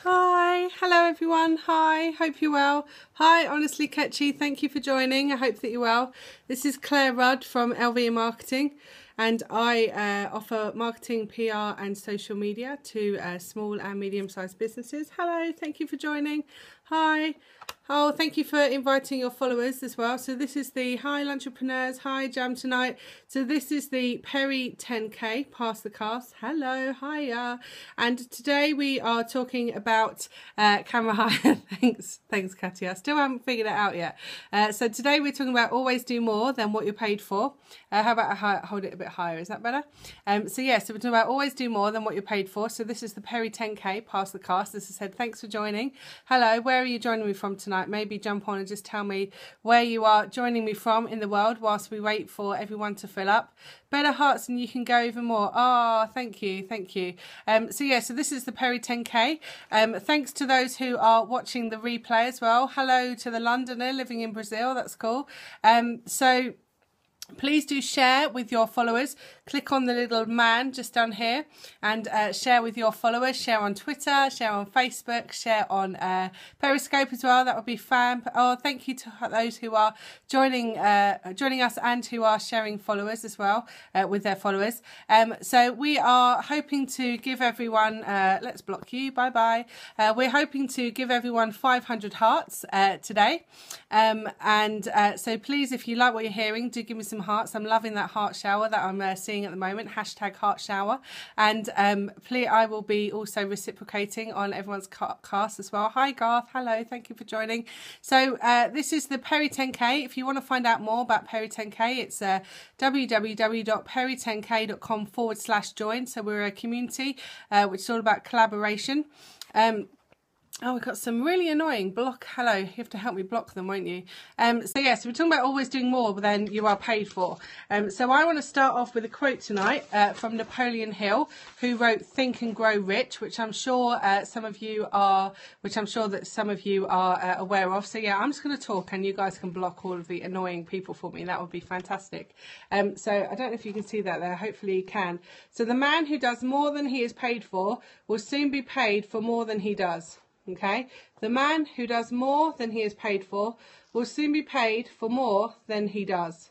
Hi, hello everyone. Hi, hope you're well. Hi, Honestly Ketchy, thank you for joining. I hope that you're well. This is Claire Rudd from LV Marketing, and I offer marketing, PR and social media to small and medium-sized businesses. Hello, thank you for joining. Hi. Oh, thank you for inviting your followers as well. So this is the Hi Lunchpreneurs, Hi Jam Tonight. So this is the Perry 10K, Pass the Cast. Hello, hiya. And today we are talking about camera hire. Thanks, Katia. I still haven't figured it out yet. So today we're talking about always do more than what you're paid for. How about I hold it a bit higher? Is that better? So we're talking about always do more than what you're paid for. So this is the Perry 10K, Pass the Cast. As I said, thanks for joining. Hello, where are you joining me from tonight? Maybe jump on and just tell me where you are joining me from in the world whilst we wait for everyone to fill up. Better hearts and you can go even more. Oh, thank you, thank you. So this is the Perry 10K. Thanks to those who are watching the replay as well. Hello to the Londoner living in Brazil. That's cool. Please do share with your followers. Click on the little man just down here and share with your followers. Share on Twitter, share on Facebook, share on Periscope as well. That would be fab. Oh, thank you to those who are joining us and who are sharing followers as well with their followers. So we are hoping to give everyone, let's block you, bye-bye. We're hoping to give everyone 500 hearts today. So please, if you like what you're hearing, do give me some hearts. I'm loving that heart shower that I'm seeing at the moment, hashtag heart shower. And please, I will be also reciprocating on everyone's cast as well. Hi Garth, hello, thank you for joining. So this is the Perry 10K. If you want to find out more about Perry 10K, it's www.perry10k.com/join. So we're a community which is all about collaboration. Oh, we've got some really annoying block. Hello, you have to help me block them, won't you? So we're talking about always doing more than you are paid for. So I want to start off with a quote tonight from Napoleon Hill, who wrote Think and Grow Rich, which I'm sure some of you are aware of. So yeah, I'm just going to talk and you guys can block all of the annoying people for me. That would be fantastic. So I don't know if you can see that there. Hopefully you can. So the man who does more than he is paid for will soon be paid for more than he does. Okay, the man who does more than he is paid for will soon be paid for more than he does.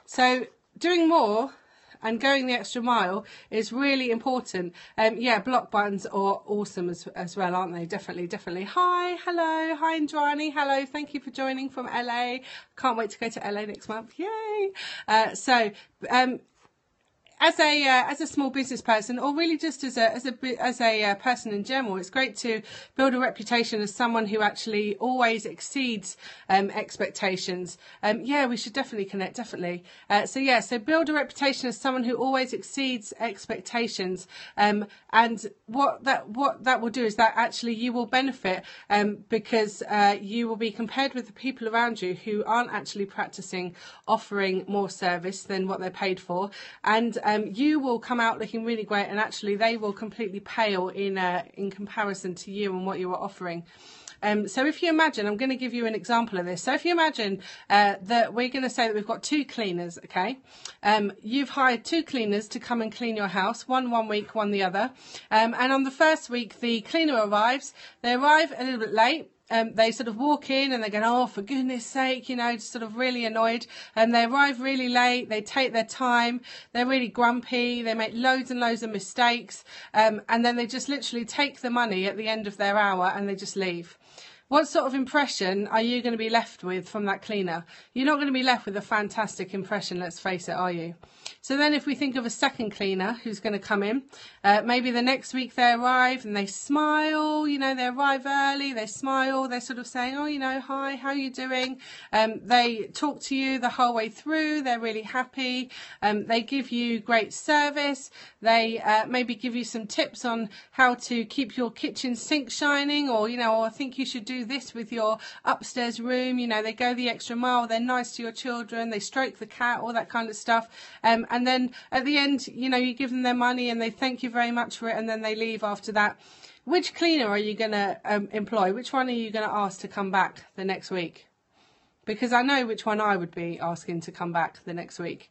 So doing more and going the extra mile is really important. Yeah, block buttons are awesome as well, aren't they? Definitely. Hi, hello, hi Indrani, hello, thank you for joining from LA. Can't wait to go to LA next month, yay. As a small business person, or really just as a person in general, it's great to build a reputation as someone who actually always exceeds expectations. Yeah, we should definitely connect, definitely. So build a reputation as someone who always exceeds expectations. And what that will do is that actually you will benefit because you will be compared with the people around you who aren't actually practicing offering more service than what they're paid for, and you will come out looking really great, and actually they will completely pale in comparison to you and what you are offering. So if you imagine, I'm going to give you an example of this. So if you imagine that we're going to say that we've got 2 cleaners, okay? You've hired 2 cleaners to come and clean your house, one week, one the other. And on the first week, the cleaner arrives. They arrive a little bit late. They sort of walk in and they're going, oh, for goodness sake, just sort of really annoyed. And they arrive really late. They take their time. They're really grumpy. They make loads and loads of mistakes. And then they just literally take the money at the end of their hour and they just leave. What sort of impression are you going to be left with from that cleaner? You're not going to be left with a fantastic impression, let's face it, are you? So then if we think of a second cleaner who's going to come in, maybe the next week they arrive and they smile, they arrive early, they smile, they're sort of saying, oh, hi, how are you doing? They talk to you the whole way through, they're really happy, they give you great service, they maybe give you some tips on how to keep your kitchen sink shining, or, I think you should do this with your upstairs room, they go the extra mile, they're nice to your children, they stroke the cat, all that kind of stuff. And then at the end, you give them their money and they thank you very much for it, and then they leave after that. Which cleaner are you going to employ? Which one are you going to ask to come back the next week? Because I know which one I would be asking to come back the next week.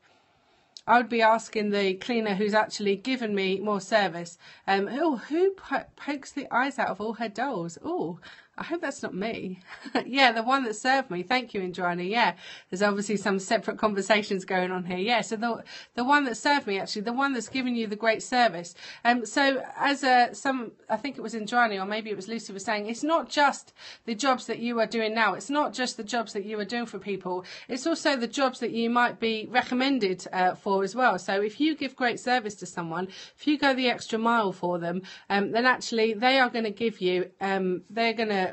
I would be asking the cleaner who's actually given me more service, who pokes the eyes out of all her dolls? Oh, I hope that's not me. Yeah, the one that served me. Thank you, Indrani. Yeah, there's obviously some separate conversations going on here. Yeah, so the one that served me, actually, the one that's given you the great service. So as I think it was Indrani, or maybe it was Lucy, was saying, it's not just the jobs that you are doing now. It's not just the jobs that you are doing for people. It's also the jobs that you might be recommended for as well. So if you give great service to someone, if you go the extra mile for them, then actually they are going to give you, they're going to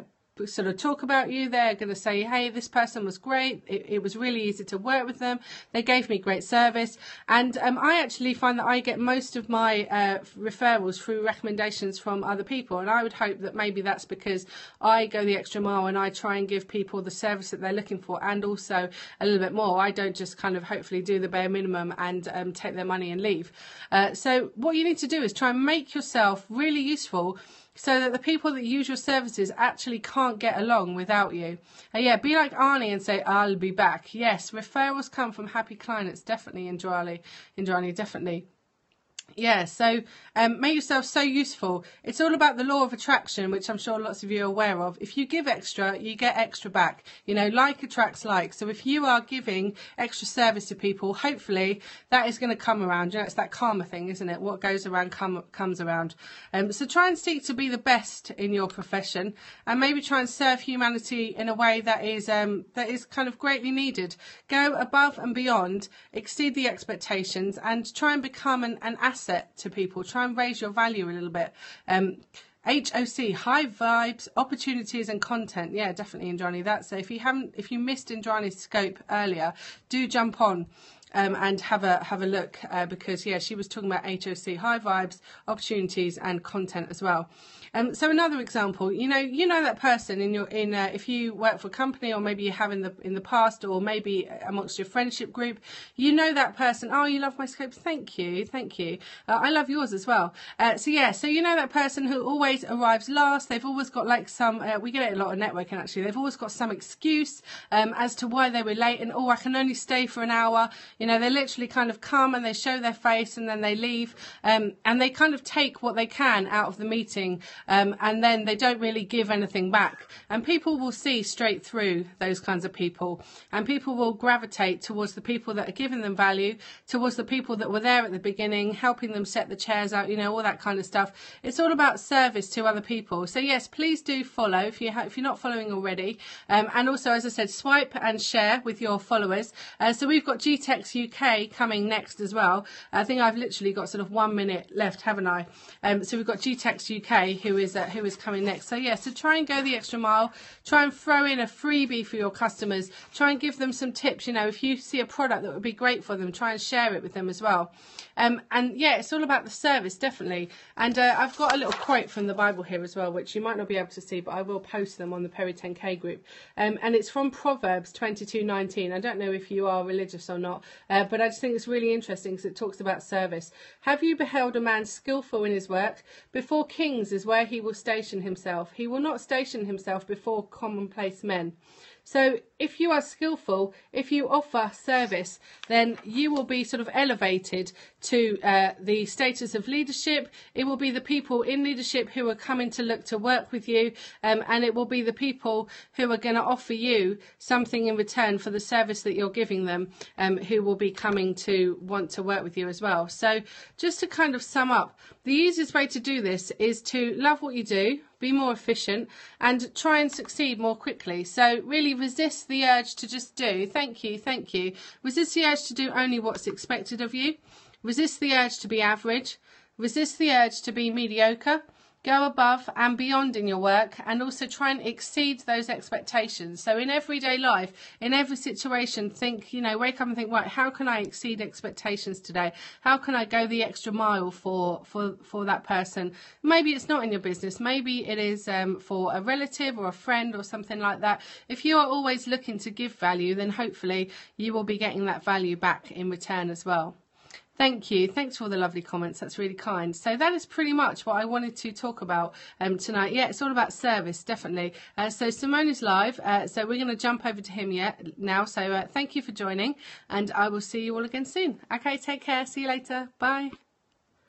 sort of talk about you. They're going to say, hey, this person was great. It was really easy to work with them. They gave me great service. And I actually find that I get most of my referrals through recommendations from other people. And I would hope that maybe that's because I go the extra mile and I try and give people the service that they're looking for, and also a little bit more. I don't just kind of hopefully do the bare minimum and take their money and leave. So what you need to do is try and make yourself really useful, so that the people that use your services actually can't get along without you. Yeah, be like Arnie and say, I'll be back. Yes, referrals come from happy clients. Definitely, Indrani, definitely. Yeah, so make yourself so useful. It's all about the law of attraction, which I'm sure lots of you are aware of. If you give extra, you get extra back. You know, like attracts like. So if you are giving extra service to people, hopefully that is going to come around. You know, it's that karma thing, isn't it? What goes around comes around. So try and seek to be the best in your profession, and maybe try and serve humanity in a way that is kind of greatly needed. Go above and beyond, exceed the expectations, and try and become an asset to people. Try and raise your value a little bit. HOC, high vibes, opportunities and content. Yeah, definitely, Indrani. That. So if you missed Indrani's scope earlier, do jump on and have a look, because yeah, she was talking about HOC, high vibes, opportunities and content as well. So another example, you know that person if you work for a company, or maybe you have in the past, or maybe amongst your friendship group, you know that person. Oh, you love my scopes. Thank you. I love yours as well. So you know that person who always arrives last. They've always got like some. We get it a lot of networking actually. They've always got some excuse as to why they were late, and I can only stay for an hour. You know, they literally kind of come and they show their face and then they leave, and they kind of take what they can out of the meeting. And then they don't really give anything back. And people will see straight through those kinds of people. And people will gravitate towards the people that are giving them value, towards the people that were there at the beginning, helping them set the chairs out, all that kind of stuff. It's all about service to other people. So yes, please do follow if you're not following already. And also, as I said, swipe and share with your followers. So we've got GTEx UK coming next as well. I think I've literally got sort of 1 minute left, haven't I? So we've got GTEx UK who is coming next. So yeah, so try and go the extra mile. Try and throw in a freebie for your customers. Try and give them some tips. If you see a product that would be great for them, try and share it with them as well. And yeah, it's all about the service, definitely. And I've got a little quote from the Bible here as well, which you might not be able to see, but I will post them on the Perry 10K group. And it's from Proverbs 22:19. I don't know if you are religious or not, but I just think it's really interesting because it talks about service. Have you beheld a man skillful in his work? Before kings is where he will station himself. He will not station himself before commonplace men. So if you are skillful, if you offer service, then you will be sort of elevated to the status of leadership. It will be the people in leadership who are coming to look to work with you, and it will be the people who are going to offer you something in return for the service that you're giving them, who will be coming to want to work with you as well. So just to kind of sum up, the easiest way to do this is to love what you do, be more efficient, and try and succeed more quickly. So really resist the urge to just do. Thank you. Resist the urge to do only what's expected of you. Resist the urge to be average. Resist the urge to be mediocre. Go above and beyond in your work, and also try and exceed those expectations. So in everyday life, in every situation, wake up and think, right, how can I exceed expectations today? How can I go the extra mile for that person? Maybe it's not in your business. Maybe it is for a relative or a friend or something like that. If you are always looking to give value, then hopefully you will be getting that value back in return as well. Thank you. Thanks for all the lovely comments. That's really kind. So that is pretty much what I wanted to talk about tonight. Yeah, it's all about service, definitely. So Simone is live. So we're going to jump over to him now. So thank you for joining, and I will see you all again soon. Okay, take care. See you later. Bye.